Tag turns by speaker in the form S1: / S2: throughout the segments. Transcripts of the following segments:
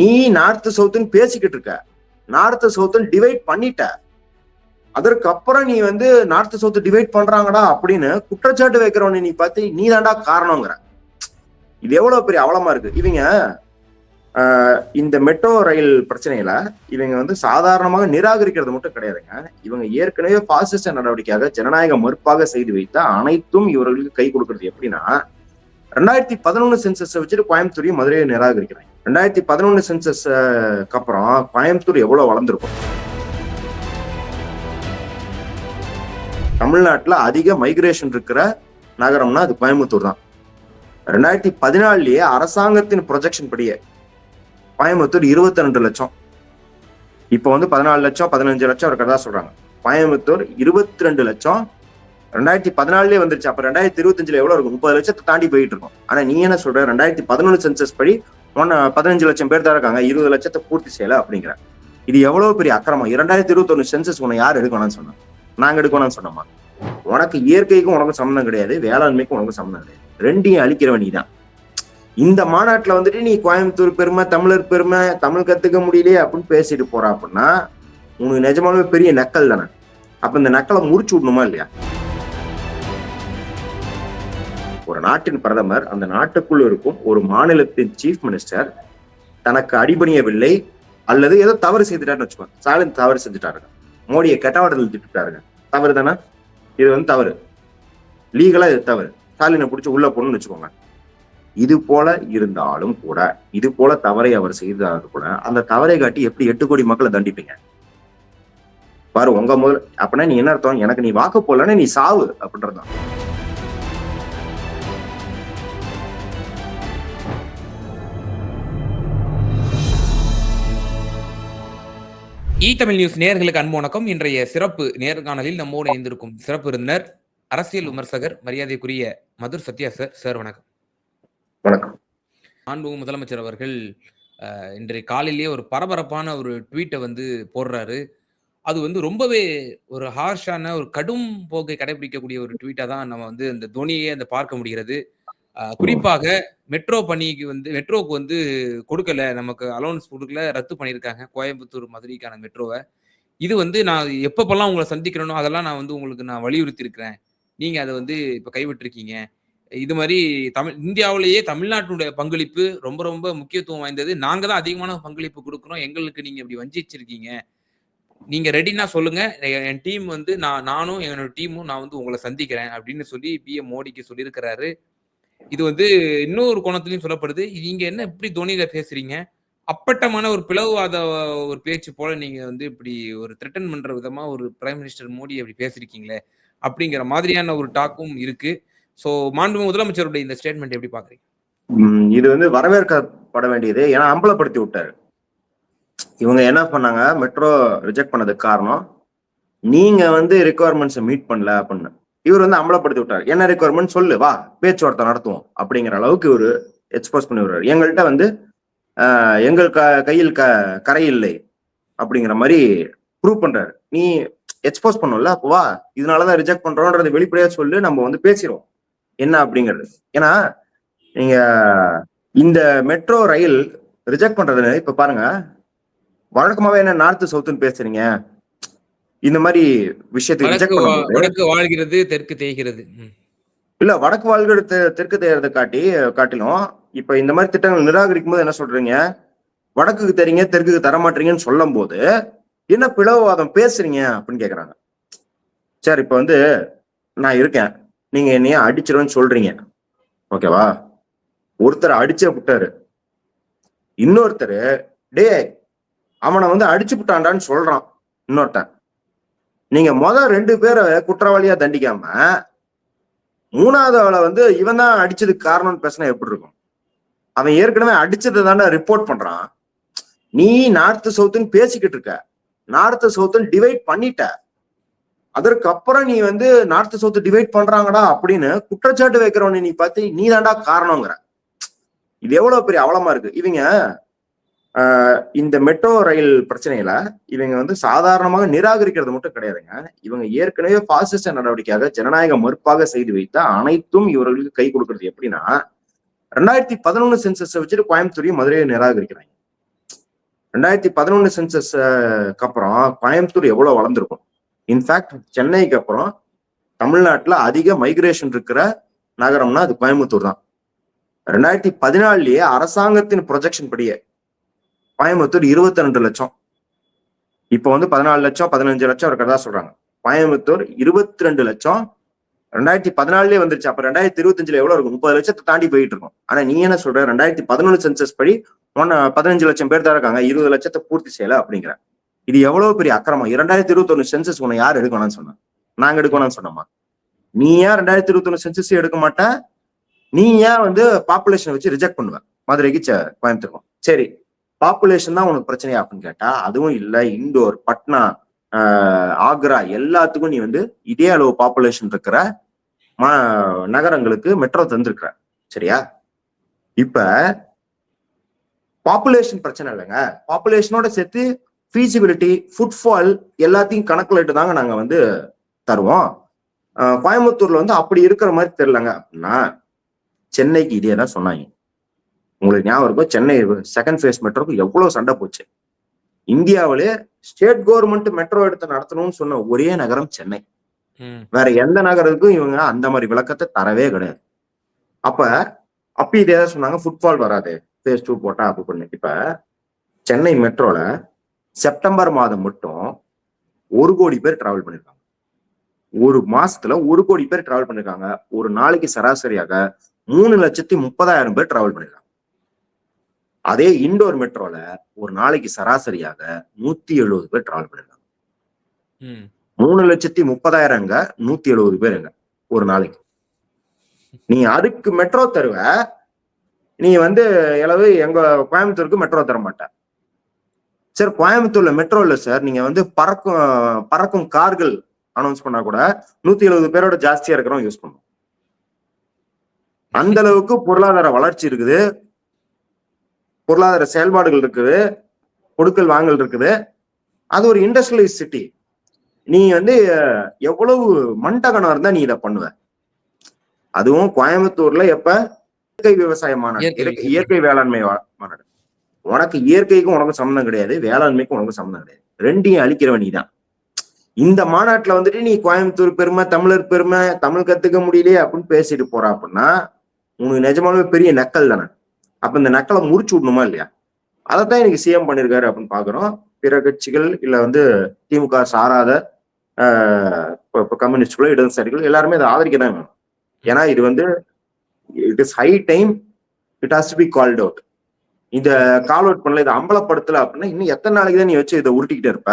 S1: நீ நார்த்து சவுத்துன்னு பேசிக்கிட்டு இருக்க, நார்த்து சவுத்துன்னு டிவைட் பண்ணிட்ட. அதற்கப்புறம் நீ வந்து நார்த் சவுத் டிவைட் பண்றாங்கடா அப்படின்னு குற்றச்சாட்டு வைக்கிறவன நீ பார்த்து நீ தாண்டா காரணங்கிற. இது எவ்வளவு பெரிய அவலமா இருக்கு. இவங்க இந்த மெட்ரோ ரயில் பிரச்சனையில இவங்க வந்து சாதாரணமாக நிராகரிக்கிறது மட்டும் கிடையாதுங்க. இவங்க ஏற்கனவே பாசிச நடவடிக்கையாக ஜனநாயக மறுப்பாக செய்து வைத்த அனைத்தும் இவர்களுக்கு கை கொடுக்கறது. எப்படின்னா 2011 சென்சஸ் வச்சுட்டு கோயம்புத்தூரையும் மதுரையை நிராகரிக்கிறாங்க. 2011 சென்சஸ்க்கு அப்புறம் கோயம்புத்தூர் எவ்வளவு வளர்ந்துருக்கும். தமிழ்நாட்டுல அதிக மைக்ரேஷன் இருக்கிற நகரம்னா அது கோயம்புத்தூர் தான். 2014 அரசாங்கத்தின் ப்ரொஜெக்ஷன் படியே கோயம்புத்தூர் 22 லட்சம், இப்ப வந்து 14 லட்சம் 15 லட்சம் இருக்கிறதா சொல்றாங்க. கோயம்புத்தூர் 22 லட்சம் 2014 வந்துருச்சு. அப்ப 2025 எவ்வளவு இருக்கும்? 30 லட்சத்தை தாண்டி போயிட்டு இருக்கும். ஆனா நீ என்ன சொல்ற? 2011 சென்சஸ் படி 15 லட்சம் பேர் தான் இருக்காங்க, 20 லட்சத்தை பூர்த்தி செய்யல அப்படிங்கிற. இது எவ்வளவு பெரிய அக்கிரமம். 2021 சென்சஸ் உன்னை யார் எடுக்கணும்னு சொன்னா? நாங்க எடுக்கணும்னு சொன்னோமா? உனக்கு இயற்கைக்கும் உனக்கு சம்மந்தம் கிடையாது, வேளாண்மைக்கும் உனக்கு சம்மந்தம் கிடையாது. ரெண்டையும் அழிக்கிறவன் நீதான். இந்த மாநாட்டுல வந்துட்டு நீ கோயம்புத்தூர் பெருமை, தமிழர் பெருமை, தமிழ் கத்துக்க முடியலையே அப்படின்னு பேசிட்டு போற அப்படின்னா உனக்கு நிஜமாவே பெரிய நக்கல் தானே. அப்ப இந்த நக்கலை முடிச்சு விடணுமா இல்லையா? ஒரு நாட்டின் பிரதமர் அந்த நாட்டுக்குள் இருக்கும் ஒரு மாநிலத்தின் சீஃப் மினிஸ்டர் தனக்கு அடிபணியவில்லை அல்லது ஏதோ தவறு செய்துட்டாருன்னு வச்சுக்கோங்க. ஸ்டாலின் தவறு செஞ்சுட்டாருங்க, மோடியை கெட்டவாடத்தில் திட்டுட்டாருங்க, தவறு தானே? இது வந்து தவறு, லீகலா இது தவறு. ஸ்டாலினை பிடிச்சி உள்ள போகணும்னு வச்சுக்கோங்க. இது போல இருந்தாலும் கூட, இது போல தவறை அவர் செய்தாலும் கூட அந்த தவறை காட்டி எப்படி 8 கோடி மக்களை தண்டிப்பீங்க பாரு. உங்க முதல் அப்படின்னா நீ என்ன அர்த்தம்? எனக்கு நீ வாக்கு போடலன்னா நீ சாவு அப்படின்றதான்.
S2: தமிழ் நியூஸ் நேயர்களுக்கு அன்பு வணக்கம். இன்றைய சிறப்பு நேர்காணலில் நம்மோடு இணைந்திருக்கும் சிறப்பு விருந்தினர் அரசியல் விமர்சகர் மரியாதைக்குரிய மதுர் சத்யா சார். சார் வணக்கம்.
S1: வணக்கம்.
S2: மாண்புமிகு முதலமைச்சர் அவர்கள் இன்றைய காலையிலேயே ஒரு பரபரப்பான ஒரு ட்வீட்டை வந்து போடுறாரு. அது வந்து ரொம்பவே ஒரு ஹார்ஷான ஒரு கடும் போக்கை கடைபிடிக்கக்கூடிய ஒரு ட்வீட்டா தான் நம்ம வந்து அந்த துணியை அந்த பார்க்க முடிகிறது. குறிப்பாக மெட்ரோ பணிக்கு வந்து மெட்ரோக்கு வந்து கொடுக்கல, நமக்கு அலோன்ஸ் கொடுக்கல, ரத்து பண்ணியிருக்காங்க கோயம்புத்தூர் மதுரைக்கான மெட்ரோவை. இது வந்து நான் எப்பப்பெல்லாம் உங்களை சந்திக்கிறேனோ அதெல்லாம் நான் வந்து உங்களுக்கு நான் வலியுறுத்தி இருக்கிறேன், நீங்க அதை வந்து இப்ப கைவிட்டிருக்கீங்க. இது மாதிரி இந்தியாவிலேயே தமிழ்நாட்டுடைய பங்களிப்பு ரொம்ப ரொம்ப முக்கியத்துவம் வாய்ந்தது. நாங்க தான் அதிகமான பங்களிப்பு கொடுக்குறோம், எங்களுக்கு நீங்க இப்படி வஞ்சிச்சிருக்கீங்க. நீங்க ரெடினா சொல்லுங்க, என் டீம் வந்து நானும் என்னோட டீமும் நான் வந்து உங்களை சந்திக்கிறேன் அப்படின்னு சொல்லி பிஎம் மோடிக்கு சொல்லியிருக்கிறாரு. இது வந்து இன்னொரு கோணத்திலையும் சொல்லப்படுது, நீங்க என்ன இப்படி தோனியில பேசுறீங்க, அப்பட்டமான ஒரு பிளவுவாத ஒரு பேச்சு போல நீங்க வந்து இப்படி ஒரு த்ரெட்டன் பண்ற விதமா ஒரு பிரைம் மினிஸ்டர் மோடி அப்படி பேசிருக்கீங்களே அப்படிங்கிற மாதிரியான ஒரு டாக்கும் இருக்கு. சோ மாண்புமிகு முதலமைச்சருடைய இந்த ஸ்டேட்மெண்ட் எப்படி பாக்குறீங்க?
S1: இது வந்து வரவேற்கப்பட வேண்டியது. ஏன்னா அம்பலப்படுத்தி விட்டாரு. இவங்க என்ன பண்ணாங்க, மெட்ரோ ரிஜெக்ட் பண்ணதுக்கு காரணம் நீங்க வந்து ரிக்குவயர்மெண்ட்ஸை மீட் பண்ணல அப்படின்னு. இவர் வந்து அம்பலப்படுத்தி விட்டார். என்ன ரிக்குவயர்மெண்ட் சொல்லு, வா பேச்சுவார்த்தை நடத்துவோம் அப்படிங்கிற அளவுக்கு இவரு எக்ஸ்போஸ் பண்ணி விடுறாரு. எங்கள்கிட்ட வந்து எங்கள் கையில் கரை இல்லை அப்படிங்கிற மாதிரி ப்ரூவ் பண்றாரு. நீ எக்ஸ்போஸ் பண்ணும்ல, அப்போ வா இதனாலதான் ரிஜெக்ட் பண்றோம்ன்றது வெளிப்படையா சொல்லு, நம்ம வந்து பேசிடுவோம் என்ன அப்படிங்கிறது. ஏன்னா நீங்க இந்த மெட்ரோ ரயில் ரிஜெக்ட் பண்றது இப்ப பாருங்க, வழக்கமாவே என்ன நார்த்து சவுத்துன்னு பேசுறீங்க, இந்த மாதிரி விஷயத்துக்கு ரிஜெக்ட் பண்ணும்போது
S2: வடக்கு வாழ்கிறது தெற்கு தேய்கிறது
S1: இல்ல, வடக்கு வாழ்கிறது தெற்கு தேய்றதை காட்டிலும் இப்ப இந்த மாதிரி திட்டங்கள் நிராகரிக்கும் போது என்ன சொல்றீங்க, வடக்குக்கு தரீங்க தெற்குக்கு தரமாட்டீங்கன்னு சொல்லும் போது என்ன பிளவுவாதம் பேசுறீங்க அப்படின்னு கேக்குறாங்க. சரி, இப்ப வந்து நான் இருக்கேன், நீங்க என்னைய அடிச்சிருவேன்னு சொல்றீங்க, ஓகேவா? ஒருத்தர் அடிச்சே விட்டாரு, இன்னொருத்தர் டே அவனை வந்து அடிச்சு விட்டான்டான்னு சொல்றான் இன்னொருத்தன். நீங்க முதல் 2 பேரை குற்றவாளியா தண்டிக்காம 3வது ஆளை வந்து இவன் தான் அடிச்சதுக்கு காரணம்னு பேசினா எப்படி இருக்கும்? அவன் ஏற்கனவே அடிச்சதை தானே ரிப்போர்ட் பண்றான். நீ நார்த்து சவுத்துன்னு பேசிக்கிட்டு இருக்க, நார்த்து சவுத்துன்னு டிவைட் பண்ணிட்ட. அதற்கப்புறம் நீ வந்து நார்த்து சவுத்து டிவைட் பண்றாங்கடா அப்படின்னு குற்றச்சாட்டு வைக்கிறவனை நீ பார்த்து நீ தாண்டா காரணங்கிற. இது எவ்வளவு பெரிய அவலமா இருக்கு. இவங்க இந்த மெட்ரோ ரயில் பிரச்சனையில இவங்க வந்து சாதாரணமாக நிராகரிக்கிறது மட்டும் கிடையாதுங்க. இவங்க ஏற்கனவே பாசிச நடவடிக்கையாக ஜனநாயக மறுப்பாக செய்து வைத்த அனைத்தும் இவர்களுக்கு கை கொடுக்கறது. எப்படின்னா 2011 சென்சஸ் வச்சுட்டு கோயம்புத்தூரையும் மதுரையை நிராகரிக்கிறாங்க. 2011 சென்சஸ் அப்புறம் கோயம்புத்தூர் எவ்வளவு வளர்ந்துருக்கும். இன்ஃபேக்ட் சென்னைக்கு அப்புறம் தமிழ்நாட்டுல அதிக மைக்ரேஷன் இருக்கிற நகரம்னா அது கோயம்புத்தூர் தான். 2014லயே அரசாங்கத்தின் ப்ரொஜெக்ஷன் படியே கோயம்புத்தூர் 22 லட்சம், இப்ப வந்து 14 லட்சம் 15 லட்சம் இருக்கிறதா சொல்றாங்க. கோயம்புத்தூர் 22 லட்சம் 2014லயே வந்துருச்சு. அப்ப 2025ல எவ்வளவு இருக்கும்? 30 லட்சத்தை தாண்டி போயிட்டு இருக்கும். ஆனா நீ என்ன சொல்ற? 2011 சென்சஸ் படி 15 லட்சம் பேர் தான் இருக்காங்க, 20 லட்சத்தை பூர்த்தி செய்யல அப்படிங்கிற. இது எவ்வளவு பெரிய அக்கிரமம். 2021 சென்சஸ் உன்னை யார் எடுக்கணும்னு சொன்னா? நாங்க எடுக்கணும்னு சொன்னோமா? நீ ஏன் 2021 சென்சஸ் எடுக்க மாட்ட? நீ ஏன் வந்து பாப்புலேஷனை வச்சு ரிஜெக்ட் பண்ணுவ மதுரைக்கு கோயம்புத்தூருக்கும்? சரி, பாப்புலேஷன் தான் உனக்கு பிரச்சனையா அப்படின்னு கேட்டா அதுவும் இல்ல. இண்டோர், பட்னா, ஆக்ரா எல்லாத்துக்கும் நீ வந்து இதே அளவு பாப்புலேஷன் இருக்கிற நகரங்களுக்கு மெட்ரோ தந்திருக்கிற. சரியா? இப்ப பாப்புலேஷன் பிரச்சனை இல்லைங்க, பாப்புலேஷனோட சேர்த்து ஃபீசிபிலிட்டி, ஃபுட்ஃபால் எல்லாத்தையும் கணக்குல இட்டு தாங்க நாங்க வந்து தருவோம். கோயம்புத்தூர்ல வந்து அப்படி இருக்கிற மாதிரி தெரியலங்க அப்படின்னா சென்னைக்கு இதே தான் சொன்னாங்க. உங்களுக்கு ஞாபகம் இருக்கும், சென்னை செகண்ட் ஃபேஸ் மெட்ரோக்கு எவ்வளவு சண்டை போச்சு. இந்தியாவிலே ஸ்டேட் கவர்மெண்ட் மெட்ரோ எடுத்து நடத்தணும்னு சொன்ன ஒரே நகரம் சென்னை. வேற எந்த நகரத்துக்கும் இவங்க அந்த மாதிரி விளக்கத்தை தரவே கிடையாது. அப்ப இதே தான் சொன்னாங்க, ஃபுட்பால் வராது ஃபேஸ் 2 போட்டா அப்படி பண்ணு. இப்ப சென்னை மெட்ரோல செப்டம்பர் மாதம் மட்டும் 1 கோடி பேர் டிராவல் பண்ணிருக்காங்க. ஒரு மாசத்துல 1 கோடி பேர் டிராவல் பண்ணிருக்காங்க. ஒரு நாளைக்கு சராசரியாக 3,30,000 பேர் டிராவல் பண்ணிருக்காங்க. அதே இண்டோர் மெட்ரோல ஒரு நாளைக்கு சராசரியாக 170 பேர் டிராவல் பண்ணிருக்காங்க. 3,30,000ங்க 170 பேருங்க ஒரு நாளைக்கு. நீ அதுக்கு மெட்ரோ தருவ, நீ வந்து எளவு எங்க கோயம்புத்தூருக்கு மெட்ரோ தர மாட்ட. சார் கோயம்புத்தூர்ல மெட்ரோ இல்ல சார், நீங்க வந்து பறக்கும் கார்கள் அனௌன்ஸ் பண்ணா கூட 170 பேரோட ஜாஸ்தியா இருக்கிறவங்க யூஸ் பண்ணுவோம். அந்த அளவுக்கு பொருளாதார வளர்ச்சி இருக்குது, பொருளாதார செயல்பாடுகள் இருக்குது, கொடுக்கல் வாங்கல் இருக்குது. அது ஒரு இண்டஸ்ட்ரியலைஸ் சிட்டி. நீ வந்து எவ்வளவு மண்டகனம் இருந்தா நீ இதை பண்ணுவ? அதுவும் கோயம்புத்தூர்ல எப்ப இயற்கை விவசாய மாநாடு, இயற்கை வேளாண்மை மாநாடு. உனக்கு இயற்கைக்கும் உனக்கு சம்மந்தம் கிடையாது, வேளாண்மைக்கும் உனக்கு சம்மந்தம் கிடையாது. ரெண்டையும் அழிக்கிறவன் நீதான். இந்த மாநாட்டுல வந்துட்டு நீ கோயம்புத்தூர் பெருமை, தமிழர் பெருமை, தமிழ் கத்துக்க முடியலையே அப்படின்னு பேசிட்டு போற அப்படின்னா உனக்கு நிஜமாவே பெரிய நக்கல் தானே. அப்ப இந்த நக்கலை முறிச்சு விடணுமா இல்லையா? அதைத்தான் எனக்கு சிஎம் பண்ணிருக்காரு அப்படின்னு பாக்குறோம். பிற கட்சிகள் இல்ல வந்து திமுக சாராத கம்யூனிஸ்டுகளோ இடதுசாரிகள் எல்லாருமே அதை ஆதரிக்க தான் வேணும். ஏன்னா இது வந்து it is high time, it has to be called out. இத கால் அவுட் பண்ணல, இதை அம்பலப்படுத்தல அப்படின்னா இன்னும் எத்தனை நாளைக்கு தான் நீ வச்சு இதை உருட்டிக்கிட்டே இருப்ப?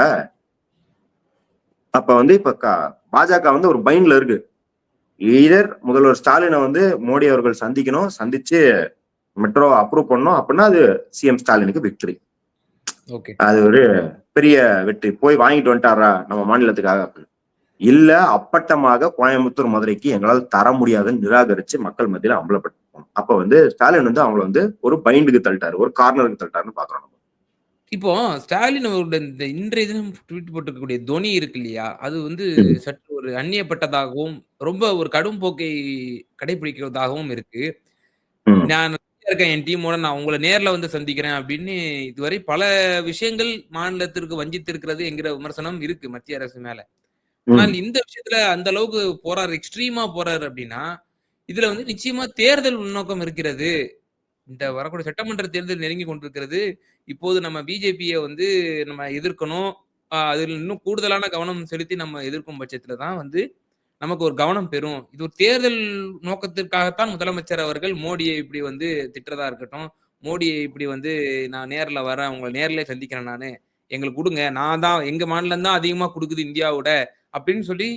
S1: அப்ப வந்து இப்ப பாஜக வந்து ஒரு பைண்ட்ல இருக்கு. ஈதர் முதல்வர் ஸ்டாலினை வந்து மோடி அவர்கள் சந்திக்கணும், சந்திச்சு மெட்ரோ அப்ரூவ் பண்ணணும் அப்படின்னா அது சிஎம் ஸ்டாலினுக்கு விக்டரி. அது ஒரு பெரிய வெற்றி. போய் வாங்கிட்டு வந்துட்டாரா நம்ம மாநிலத்துக்காக அப்படின்னு. இல்ல அப்பட்டமாக கோயம்புத்தூர் மதுரைக்கு எங்களால் தர முடியாதுன்னு நிராகரிச்சு மக்கள் மத்தியில அம்பலப்பட்டு அப்ப வந்து ஸ்டாலின் வந்து அவங்களை வந்து ஒரு பைண்டுக்கு தள்ளிட்டாரு, ஒரு கார்னருக்கு தள்ளிட்டாருன்னு பாக்குறோம்.
S2: இப்போ ஸ்டாலின் அவரோட இந்த இன்றைய தினம் ட்வீட் போட்டிருக்கக்கூடிய தொனி இருக்கு இல்லையா, அது வந்து சற்று ஒரு அந்நியப்பட்டதாகவும் ரொம்ப ஒரு கடும் போக்கை கடைபிடிக்கிறதாகவும் இருக்கு. நான் இருக்கேன் என் டீமோட, நான் உங்களை நேர்ல வந்து சந்திக்கிறேன் அப்படின்னு இதுவரை பல விஷயங்கள் மாநிலத்திற்கு வஞ்சித்திருக்கிறது என்கிற விமர்சனம் இருக்கு மத்திய அரசு மேல. ஆனால் இந்த விஷயத்துல அந்த அளவுக்கு போறாரு, எக்ஸ்ட்ரீமா போறாரு அப்படின்னா இதுல வந்து நிச்சயமா தேர்தல் உள்நோக்கம் இருக்கிறது. இந்த வரக்கூடிய சட்டமன்ற தேர்தல் நெருங்கி கொண்டிருக்கிறது. இப்போது நம்ம பிஜேபியை வந்து நம்ம எதிர்க்கணும். அதில் இன்னும் கூடுதலான கவனம் செலுத்தி நம்ம எதிர்க்கும் பட்சத்துல தான் வந்து நமக்கு ஒரு கவனம் பெறும். இது ஒரு தேர்தல் நோக்கத்திற்காகத்தான் முதலமைச்சர் அவர்கள் மோடியை இப்படி வந்து திட்டுறதா இருக்கட்டும், மோடியை இப்படி வந்து நான் நேர்ல வரேன், உங்களை நேர்ல சந்திக்கிறேன் நானு, எங்களுக்கு கொடுங்க, நான் தான் எங்க மாநிலம் தான் அதிகமா கொடுக்குது இந்தியாவோட அப்படின்னு சொல்லி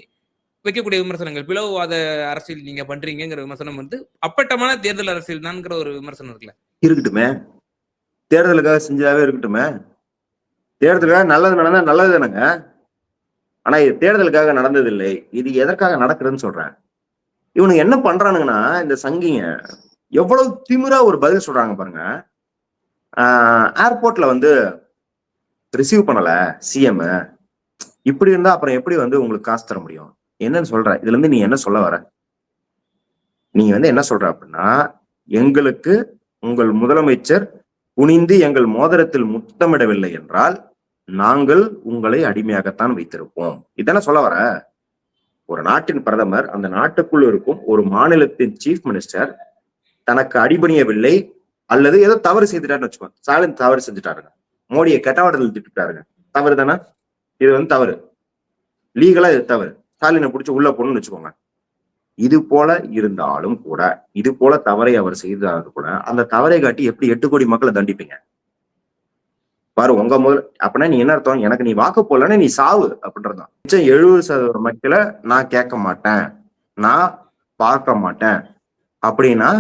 S2: வைக்கக்கூடிய விமர்சனங்கள், பிளவுவாத அரசியல் நீங்க பண்றீங்கிற விமர்சனம் வந்து அப்பட்டமான தேர்தல் அரசியல் தான்ங்கிற ஒரு விமர்சனம் இருக்குல்ல.
S1: இருக்கட்டுமே, தேர்தலுக்காக செஞ்சாவே இருக்கட்டுமே. தேர்தலுக்காக நல்லது நடந்தா நல்லது தானங்க. ஆனா இது தேர்தலுக்காக நடந்தது இல்லை. இது எதற்காக நடக்குதுன்னு சொல்றேன். இவனுக்கு என்ன பண்றானுங்கன்னா, இந்த சங்கிங்க எவ்வளவு திமிரா ஒரு பதில் சொல்றாங்க பாருங்க. ஏர்போர்ட்ல வந்து ரிசீவ் பண்ணல சிஎம், இப்படி இருந்தா அப்புறம் எப்படி வந்து உங்களுக்கு காசு தர முடியும்? என்னன்னு சொல்ற? இதுல இருந்து நீ என்ன சொல்ல வர? நீ வந்து என்ன சொல்ற அப்படின்னா, எங்களுக்கு உங்கள் முதலமைச்சர் குனிந்து எங்கள் மோதிரத்தில் முத்தமிடவில்லை என்றால் நாங்கள் உங்களை அடிமையாகத்தான் வைத்திருப்போம். இதானே சொல்ல வர. ஒரு நாட்டின் பிரதமர் அந்த நாட்டுக்குள் இருக்கும் ஒரு மாநிலத்தின் சீஃப் மினிஸ்டர் தனக்கு அடிபணியவில்லை அல்லது ஏதோ தவறு செய்துட்டாருன்னு வச்சுக்கோங்க. ஸ்டாலின் தவறு செஞ்சுட்டாருங்க, மோடியை கெட்டவாடத்தில் திட்டுட்டாருங்க, தவறு தானே? இது வந்து தவறு, லீகலா இது தவறு. ஸ்டாலினை பிடிச்சி உள்ள போடணும்னு வச்சுக்கோங்க. இது போல இருந்தாலும் கூட, இது போல தவறை அவர் செய்தாலும் கூட அந்த தவறை காட்டி எப்படி 8 கோடி மக்களை தண்டிப்பீங்க பாரு. உங்க முதல் அப்படின்னா நீ என்ன அர்த்தம்? எனக்கு நீ வாக்கு போடலன்னா நீ சாவு அப்படின்றதுதான். மிச்சம் 70% மக்களை நான் கேட்க மாட்டேன், நான் பார்க்க மாட்டேன் அப்படின்னா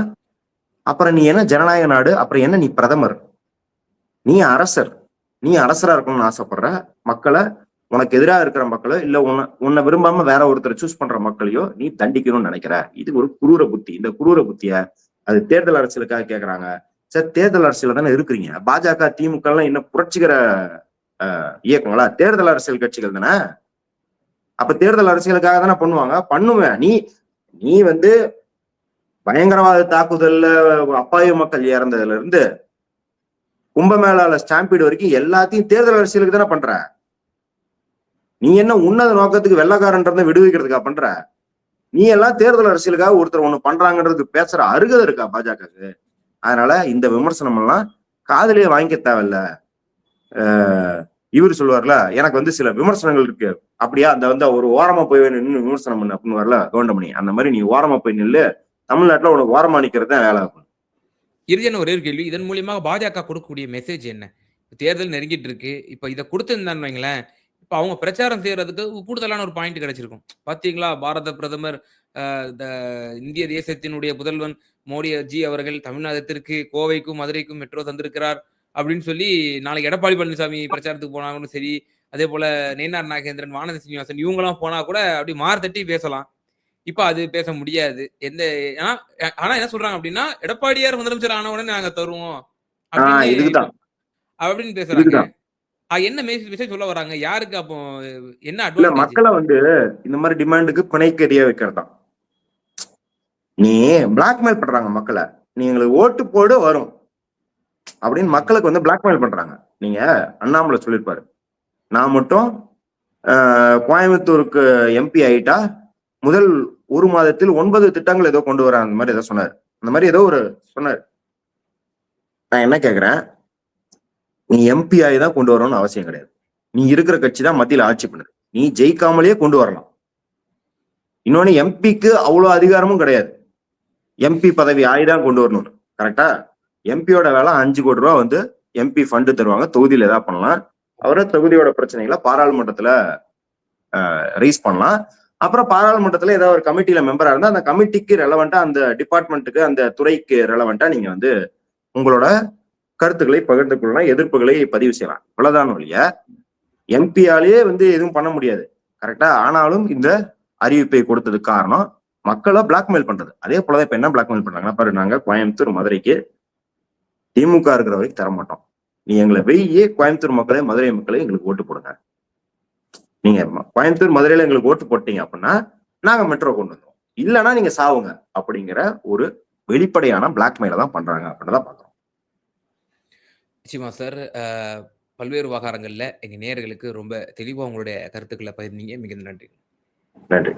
S1: அப்புறம் நீ என்ன ஜனநாயக நாடு? அப்புறம் என்ன நீ பிரதமர்? நீ அரசர். நீ அரசரா இருக்கணும்னு ஆசைப்படுற மக்களை, உனக்கு எதிராக இருக்கிற மக்களோ இல்ல உன்னை விரும்பாம வேற ஒருத்தரை சூஸ் பண்ற மக்களையோ நீ தண்டிக்கணும்னு நினைக்கிற. இது ஒரு குரூர புத்தி. இந்த குரூர புத்திய அது தேர்தல் அரசியலுக்காக கேக்குறாங்க. சார், தேர்தல் அரசியல தானே இருக்கிறீங்க. பாஜக, திமுக எல்லாம் என்ன புரட்சிகர இயக்கங்களா? தேர்தல் அரசியல் கட்சிகள் தானே. அப்ப தேர்தல் அரசியலுக்காக தானே பண்ணுவாங்க. பண்ணுவேன். நீ வந்து பயங்கரவாத தாக்குதல்ல அப்பாவி மக்கள் இறந்ததுல இருந்து கும்பமேளால ஸ்டாம்பீடு வரைக்கும் எல்லாத்தையும் தேர்தல் அரசியலுக்கு தானே பண்ற. நீ என்ன உன்னத நோக்கத்துக்கு வெள்ளக்காரன்றத விடுவிக்கிறதுக்கா பண்ற? நீ எல்லாம் தேர்தல் அரசியலுக்காக ஒருத்தர் ஒண்ணு பண்றாங்கன்றதுக்கு பேசுற அருகதை இருக்கா பாஜகவுக்கு? அதனால இந்த விமர்சனம் எல்லாம் காதலியே வாங்கிக்க தேவையில்ல. இவர் சொல்லுவார்ல, எனக்கு வந்து சில விமர்சனங்கள் இருக்கு, அப்படியா அந்த வந்து ஒரு ஓரமா போய் நின்று விமர்சனம் பண்ணு அப்படின்னு வரல கவுண்டமணி. அந்த மாதிரி நீ ஓரமா போய் நில்லு. தமிழ்நாட்டுல உனக்கு ஓரமா நிக்கிறது தான் வேலை இருக்கும்.
S2: இறுதியான ஒரே ஒரு கேள்வி. இதன் மூலியமாக பாஜக கொடுக்கக்கூடிய மெசேஜ் என்ன? தேர்தல் நெருங்கிட்டு இருக்கு. இப்ப இத குடுத்திருந்தான்னு வைங்களேன், இப்ப அவங்க பிரச்சாரம் செய்யறதுக்கு கூடுதலான ஒரு பாயிண்ட் கிடைச்சிருக்கும். பாத்தீங்களா, பாரத பிரதமர் த இந்திய தேசத்தினுடைய புதல்வன் மோடி ஜி அவர்கள் தமிழ்நாட்டிற்கு கோவைக்கும், மதுரைக்கும் மெட்ரோ தந்திருக்கிறார் அப்படின்னு சொல்லி நாளைக்கு எடப்பாடி பழனிசாமி பிரச்சாரத்துக்கு போனாலும் சரி, அதே போல நயினார் நாகேந்திரன், வானதி சீனிவாசன் இவங்கலாம் போனா கூட அப்படி மார்த்தட்டி பேசலாம். இப்ப அது பேச முடியாது. ஆனா ஆனா என்ன சொல்றாங்க அப்படின்னா, எடப்பாடியார் முதலமைச்சர் ஆன உடனே நாங்க தருவோம் அப்படின்னு
S1: இதுக்குதான்
S2: அப்படின்னு பேசுறாங்க.
S1: இதுக்குதான்
S2: என்ன மெசேஜ் சொல்ல வராங்க? யாருக்கு அப்போ என்ன
S1: இல்ல,
S2: அட்வான்டேஜ்?
S1: மக்களை வந்து இந்த மாதிரி டிமாண்டுக்கு பிணைக்கறிய வைக்கிறதுதான். நீ பிளாக்மெயில் பண்றாங்க மக்களை. நீ எங்களுக்கு ஓட்டு போடு வரும் அப்படின்னு மக்களுக்கு வந்து பிளாக்மெயில் பண்றாங்க. நீங்க அண்ணாமலை சொல்லியிருப்பாரு, நான் மட்டும் கோயம்புத்தூருக்கு எம்பி ஆயிட்டா முதல் 1 மாதத்தில் 9 திட்டங்கள் ஏதோ கொண்டு வர அந்த மாதிரி ஏதோ சொன்னார். அந்த மாதிரி ஏதோ ஒரு சொன்னார். நான் என்ன கேக்குறேன், நீ எம்பி ஆகி தான் கொண்டு வரணும்னு அவசியம் கிடையாது. நீ இருக்கிற கட்சி தான் மத்தியில் ஆட்சி பண்ணுது. நீ ஜெயிக்காமலேயே கொண்டு வரலாம். இன்னொன்னு, எம்பிக்கு அவ்வளவு அதிகாரமும் கிடையாது. எம்பி பதவி ஆகிதான் கொண்டு வரணும்னு. கரெக்டா? எம்பியோட வேலை 5 கோடி ரூபாய் வந்து எம்பி ஃபண்டு தருவாங்க, தொகுதியில ஏதாவது பண்ணலாம். அவரை தொகுதியோட பிரச்சனைகளை பாராளுமன்றத்துல ரைஸ் பண்ணலாம். அப்புறம் பாராளுமன்றத்துல ஏதாவது ஒரு கமிட்டியில மெம்பரா இருந்தா அந்த கமிட்டிக்கு ரெலவெண்டா, அந்த டிபார்ட்மெண்ட்டுக்கு, அந்த துறைக்கு ரெலவெண்டா நீங்க வந்து உங்களோட கருத்துக்களை பகிர்ந்து கொள்ளலாம், எதிர்ப்புகளை பதிவு செய்யலாம். இவ்வளவுதான் ஒழிய எம்பியாலேயே வந்து எதுவும் பண்ண முடியாது. கரெக்டா? ஆனாலும் இந்த அறிவிப்பை கொடுத்ததுக்கு காரணம் மக்களை பிளாக்மெயில் பண்றது. அதே போலதான் இப்ப என்ன பிளாக்மெயில் பண்றாங்கன்னா, பாரு, நாங்க கோயம்புத்தூர், மதுரைக்கு திமுக இருக்கிற வரைக்கும் தரமாட்டோம். நீ எங்களை வெய்யே கோயம்புத்தூர் மக்களே, மதுரை மக்களே எங்களுக்கு ஓட்டு போடுங்க. நீங்க கோயம்புத்தூர், மதுரையில எங்களுக்கு ஓட்டு போட்டீங்க அப்படின்னா நாங்க மெட்ரோ கொண்டு வந்தோம், இல்லைன்னா நீங்க சாவுங்க அப்படிங்கிற ஒரு வெளிப்படையான பிளாக்மெயில தான் பண்றாங்க அப்படின்னு தான் பாக்குறோம்.
S2: நிச்சயமா சார். பல்வேறு விவகாரங்கள்ல எங்க நேயர்களுக்கு ரொம்ப தெளிவா உங்களுடைய கருத்துக்களை பகிர்ந்தீங்க. மிகுந்த நன்றி.
S1: நன்றி.